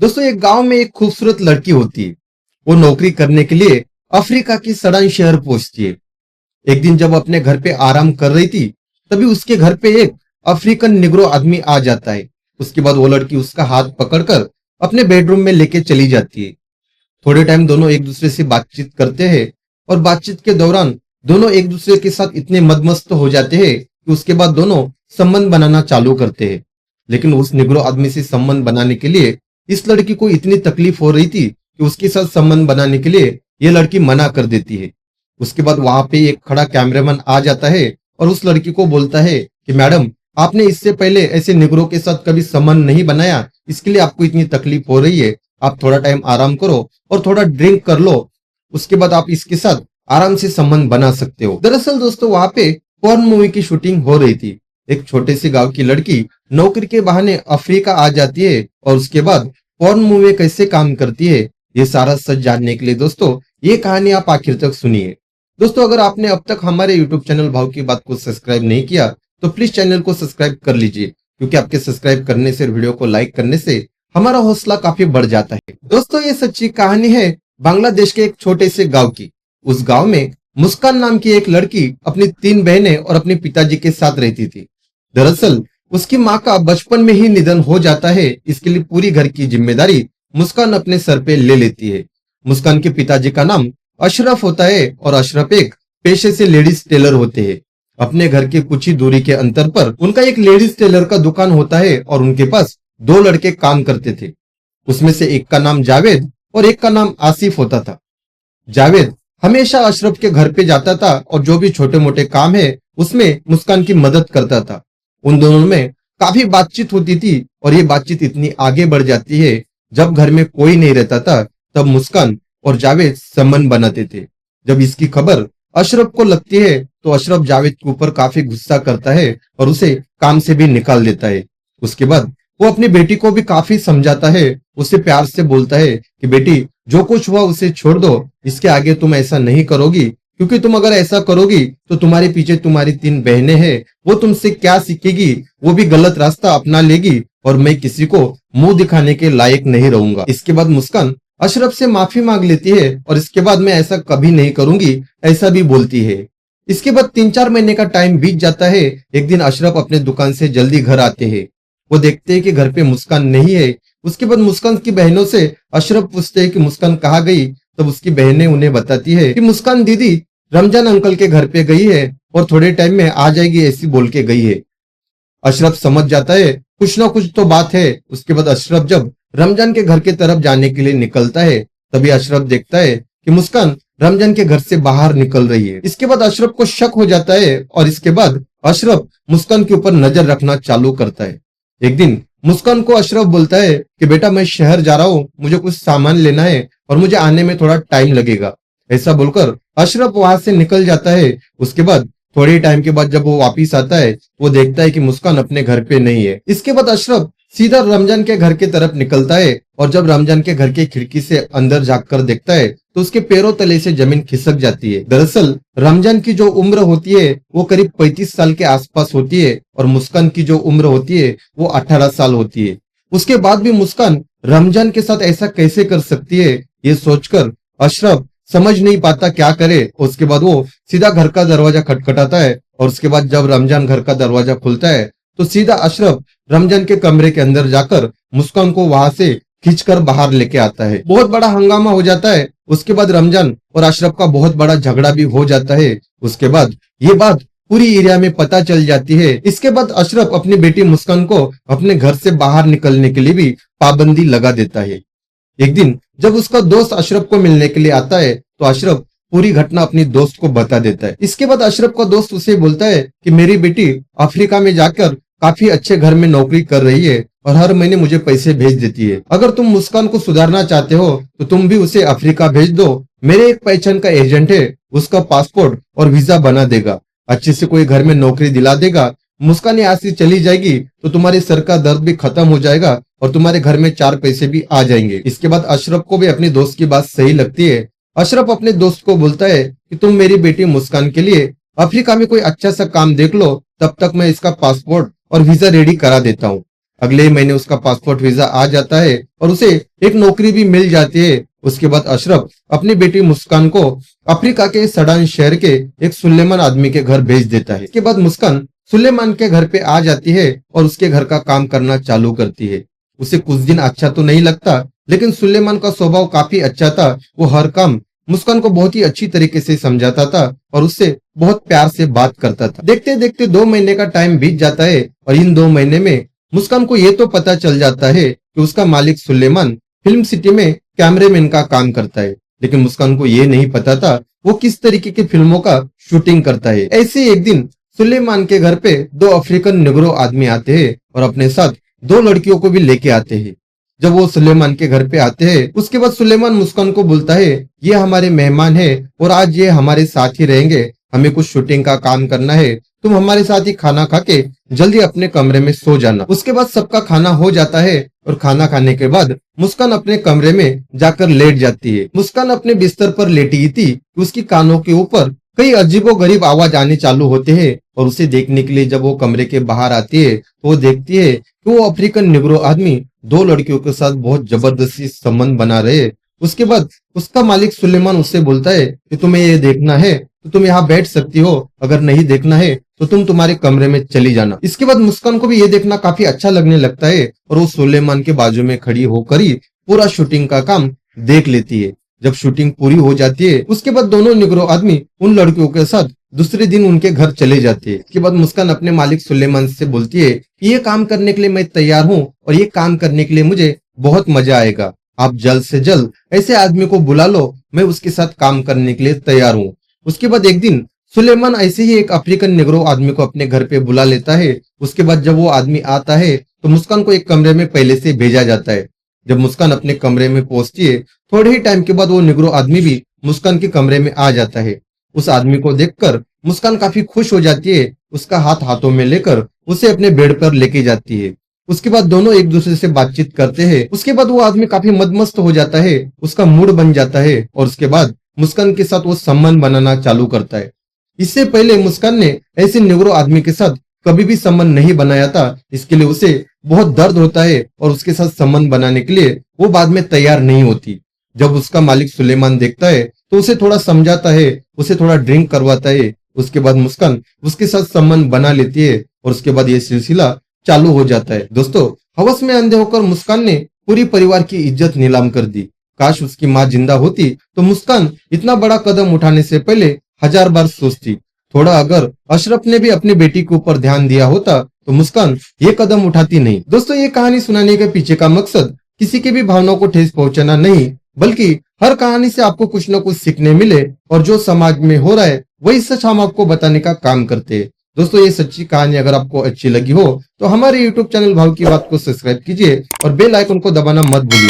दोस्तों एक गांव में एक खूबसूरत लड़की होती है। वो नौकरी करने के लिए अफ्रीका की सड़न शहर पहुंचती है। एक दिन जब अपने घर पे आराम कर रही थी, तभी उसके घर पे एक अफ्रीकन निग्रो आदमी आ जाता है। उसके बाद वो लड़की उसका हाथ पकड़कर अपने बेडरूम में लेके चली जाती है। थोड़े टाइम दोनों एक दूसरे से बातचीत करते हैं और बातचीत के दौरान दोनों एक दूसरे के साथ इतने मदमस्त हो जाते हैं कि उसके बाद दोनों संबंध बनाना चालू करते हैं। लेकिन उस निग्रो आदमी से संबंध बनाने के लिए इस लड़की को इतनी तकलीफ हो रही थी कि उसके साथ संबंध बनाने के लिए ये लड़की मना कर देती है। उसके बाद वहां पे एक खड़ा कैमरामैन आ जाता है और उस लड़की को बोलता है कि मैडम, आपने इससे पहले ऐसे निग्रो के साथ कभी संबंध नहीं बनाया, इसके लिए आपको इतनी तकलीफ हो रही है। आप थोड़ा टाइम आराम करो और थोड़ा ड्रिंक कर लो, उसके बाद आप इसके साथ आराम से संबंध बना सकते हो। दरअसल दोस्तों वहां पे पॉर्न मूवी की शूटिंग हो रही थी। एक छोटे से गांव की लड़की नौकरी के बहाने अफ्रीका आ जाती है और उसके बाद पॉर्न मूवी कैसे काम करती है, ये सारा सच जानने के लिए दोस्तों ये कहानी आप आखिर तक सुनिए। दोस्तों अगर आपने अब तक हमारे यूट्यूब चैनल भाव की बात को सब्सक्राइब नहीं किया तो प्लीज चैनल को सब्सक्राइब कर लीजिए, क्योंकि आपके सब्सक्राइब करने से, वीडियो को लाइक करने से हमारा हौसला काफी बढ़ जाता है। दोस्तों ये सच्ची कहानी है बांग्लादेश के एक छोटे से गांव की। उस गांव में मुस्कान नाम की एक लड़की अपनी 3 बहनें और अपने पिताजी के साथ रहती थी। दरअसल उसकी माँ का बचपन में ही निधन हो जाता है, इसके लिए पूरी घर की जिम्मेदारी मुस्कान अपने सर पे ले लेती है। मुस्कान के पिताजी का नाम अशरफ होता है और अशरफ एक पेशे से लेडीज टेलर होते हैं। अपने घर के कुछ ही दूरी के अंतर पर उनका एक लेडीज टेलर का दुकान होता है और उनके पास 2 लड़के काम करते थे। उसमें से एक का नाम जावेद और एक का नाम आसिफ होता था। जावेद हमेशा अशरफ के घर पे जाता था और जो भी छोटे मोटे काम है उसमें मुस्कान की मदद करता था। उन दोनों में काफी बातचीत होती थी और ये बातचीत इतनी आगे बढ़ जाती है, जब घर में कोई नहीं रहता था तब मुस्कान और जावेद संबंध बनाते थे। जब इसकी खबर अशरफ को लगती है तो अशरफ जावेद के ऊपर काफी गुस्सा करता है और उसे काम से भी निकाल देता है। उसके बाद वो अपनी बेटी को भी काफी समझाता है, उसे प्यार से बोलता है कि बेटी जो कुछ हुआ उसे छोड़ दो, इसके आगे तुम ऐसा नहीं करोगी, क्योंकि तुम अगर ऐसा करोगी तो तुम्हारे पीछे तुम्हारी 3 बहनें हैं, वो तुमसे क्या सीखेगी, वो भी गलत रास्ता अपना लेगी और मैं किसी को मुंह दिखाने के लायक नहीं रहूंगा। इसके बाद मुस्कान अशरफ से माफी मांग लेती है और इसके बाद मैं ऐसा कभी नहीं करूंगी ऐसा भी बोलती है। इसके बाद 3-4 महीने का टाइम बीत जाता है। एक दिन अशरफ अपने दुकान से जल्दी घर आते हैं। वो देखते हैं कि घर पे मुस्कान नहीं है। उसके बाद मुस्कान की बहनों से अशरफ पूछते हैं कि मुस्कान कहाँ गई। तब उसकी बहनें उन्हें बताती है कि मुस्कान दीदी रमजान अंकल के घर पे गई है और थोड़े टाइम में आ जाएगी ऐसी बोल के गई है। अशरफ समझ जाता है कुछ ना कुछ तो बात है। उसके बाद अशरफ जब रमजान के घर के तरफ जाने के लिए निकलता है तभी अशरफ देखता है कि मुस्कान रमजान के घर से बाहर निकल रही है। इसके बाद अशरफ को शक हो जाता है और इसके बाद अशरफ मुस्कान के ऊपर नजर रखना चालू करता है। एक दिन मुस्कान को अशरफ बोलता है कि बेटा मैं शहर जा रहा हूँ, मुझे कुछ सामान लेना है और मुझे आने में थोड़ा टाइम लगेगा। ऐसा बोलकर अशरफ वहां से निकल जाता है। उसके बाद थोड़े टाइम के बाद जब वो वापिस आता है वो देखता है कि मुस्कान अपने घर पे नहीं है। इसके बाद अशरफ सीधा रमजान के घर के तरफ निकलता है और जब रमजान के घर के खिड़की से अंदर झांककर देखता है तो उसके पैरों तले से जमीन खिसक जाती है। दरअसल रमजान की जो उम्र होती है वो करीब 35 साल के आसपास होती है और मुस्कान की जो उम्र होती है वो 18 साल होती है। उसके बाद भी मुस्कान रमजान के साथ ऐसा कैसे कर सकती है, ये सोचकर अशरफ समझ नहीं पाता क्या करे। उसके बाद वो सीधा घर का दरवाजा खटखटाता है और उसके बाद जब रमजान घर का दरवाजा खुलता है तो सीधा अशरफ रमजान के कमरे के अंदर जाकर मुस्कान को वहां से खींचकर बाहर लेके आता है। बहुत बड़ा हंगामा हो जाता है। उसके बाद रमजान और अशरफ का बहुत बड़ा झगड़ा भी हो जाता है। उसके बाद ये बात पूरी एरिया में पता चल जाती है। इसके बाद अशरफ अपनी बेटी मुस्कान को अपने घर से बाहर निकलने के लिए भी पाबंदी लगा देता है। एक दिन जब उसका दोस्त अशरफ को मिलने के लिए आता है तो अशरफ पूरी घटना अपनी दोस्त को बता देता है। इसके बाद अशरफ का दोस्त उसे बोलता है कि मेरी बेटी अफ्रीका में जाकर काफी अच्छे घर में नौकरी कर रही है और हर महीने मुझे पैसे भेज देती है। अगर तुम मुस्कान को सुधारना चाहते हो तो तुम भी उसे अफ्रीका भेज दो। मेरे एक पहचान का एजेंट है, उसका पासपोर्ट और वीजा बना देगा, अच्छे से कोई घर में नौकरी दिला देगा। मुस्कान यहाँ से चली जाएगी तो तुम्हारे सर का दर्द भी खत्म हो जाएगा और तुम्हारे घर में 4 पैसे भी आ जाएंगे। इसके बाद अशरफ को भी अपने दोस्त की बात सही लगती है। अशरफ अपने दोस्त को बोलता है कि तुम मेरी बेटी मुस्कान के लिए अफ्रीका में कोई अच्छा सा काम देख लो, तब तक मैं इसका पासपोर्ट और वीजा रेडी करा देता हूँ। अगले ही महीने उसका पासपोर्ट वीजा आ जाता है और उसे एक नौकरी भी मिल जाती है। उसके बाद अशरफ अपनी बेटी मुस्कान को अफ्रीका के सडान शहर के एक सुलेमान आदमी के घर भेज देता है। इसके बाद मुस्कान सुलेमान के घर पे आ जाती है और उसके घर का काम करना चालू करती है। उसे कुछ दिन अच्छा तो नहीं लगता, लेकिन सुलेमान का स्वभाव काफी अच्छा था। वो हर काम मुस्कान को बहुत ही अच्छी तरीके से समझाता था और उससे बहुत प्यार से बात करता था। देखते देखते 2 महीने का टाइम बीत जाता है और इन 2 महीने में मुस्कान को ये तो पता चल जाता है कि उसका मालिक सुलेमान फिल्म सिटी में कैमरेमैन का काम करता है, लेकिन मुस्कान को ये नहीं पता था वो किस तरीके की फिल्मों का शूटिंग करता है। ऐसे ही एक दिन सुलेमान के घर पे 2 अफ्रीकन निग्रो आदमी आते हैं और अपने साथ 2 लड़कियों को भी लेके आते हैं। जब वो सुलेमान के घर पे आते हैं, उसके बाद सुलेमान मुस्कान को बोलता है, ये हमारे मेहमान है और आज ये हमारे साथ ही रहेंगे। हमें कुछ शूटिंग का काम करना है, तुम हमारे साथ ही खाना खा के जल्दी अपने कमरे में सो जाना। उसके बाद सबका खाना हो जाता है और खाना खाने के बाद मुस्कान अपने कमरे में जाकर लेट जाती है। मुस्कान अपने बिस्तर पर लेटी थी कि उसकी कानों के ऊपर कई अजीबोगरीब आवाज आने चालू होते हैं और उसे देखने के लिए जब वो कमरे के बाहर आती है तो वो देखती है कि वो अफ्रीकन निग्रो आदमी 2 लड़कियों के साथ बहुत जबरदस्ती संबंध बना रहे हैं। उसके बाद उसका मालिक सुलेमान उससे बोलता है कि तुम्हें ये देखना है तो तुम यहाँ बैठ सकती हो, अगर नहीं देखना है तो तुम तुम्हारे कमरे में चली जाना। इसके बाद मुस्कान को भी ये देखना काफी अच्छा लगने लगता है और वो सुलेमान के बाजू में खड़ी होकर ही पूरा शूटिंग का काम देख लेती है। जब शूटिंग पूरी हो जाती है उसके बाद दोनों निग्रो आदमी उन लड़कियों के साथ दूसरे दिन उनके घर चले जाते हैं। इसके बाद मुस्कान अपने मालिक सुलेमान से बोलती है कि ये काम करने के लिए मैं तैयार हूँ और ये काम करने के लिए मुझे बहुत मजा आएगा। आप जल्द से जल्द ऐसे आदमी को बुला लो, मैं उसके साथ काम करने के लिए तैयार हूँ। उसके बाद एक दिन सुलेमान ऐसे ही एक अफ्रीकन निग्रो आदमी को अपने घर पे बुला लेता है। उसके बाद जब वो आदमी आता है तो मुस्कान को एक कमरे में पहले से भेजा जाता है। जब मुस्कान अपने कमरे में पहुंचती है थोड़े ही टाइम के बाद वो निग्रो आदमी भी मुस्कान के कमरे में आ जाता है। उस आदमी को देखकर मुस्कान काफी खुश हो जाती है। उसका हाथ हाथों में लेकर उसे अपने बेड पर लेके जाती है। उसके बाद दोनों एक दूसरे से बातचीत करते हैं। उसके बाद वो आदमी काफी मदमस्त हो जाता है, उसका मूड बन जाता है और उसके बाद मुस्कान के साथ वो संबंध बनाना चालू करता है। इससे पहले मुस्कान ने ऐसे निग्रो आदमी के साथ कभी भी संबंध नहीं बनाया था, इसके लिए उसे बहुत दर्द होता है और उसके साथ संबंध बनाने के लिए वो बाद में तैयार नहीं होती। जब उसका मालिक सुलेमान देखता है तो उसे थोड़ा समझाता है, उसे थोड़ा ड्रिंक करवाता है। उसके बाद मुस्कान उसके साथ संबंध बना लेती है और उसके बाद ये सिलसिला चालू हो जाता है। दोस्तों, हवस में अंधे होकर मुस्कान ने पूरी परिवार की इज्जत नीलाम कर दी। काश उसकी माँ जिंदा होती तो मुस्कान इतना बड़ा कदम उठाने से पहले 1000 बार सोचती। थोड़ा अगर अशरफ ने भी अपनी बेटी के ऊपर ध्यान दिया होता तो मुस्कान ये कदम उठाती नहीं। दोस्तों, ये कहानी सुनाने के पीछे का मकसद किसी की भी भावनाओं को ठेस पहुंचाना नहीं, बल्कि हर कहानी से आपको कुछ न कुछ सीखने मिले और जो समाज में हो रहा है वही सच हम आपको बताने का काम करते हैं। दोस्तों, ये सच्ची कहानी अगर आपको अच्छी लगी हो तो हमारे YouTube चैनल भाव की बात को सब्सक्राइब कीजिए और बेल आइकन को दबाना मत भूलिए।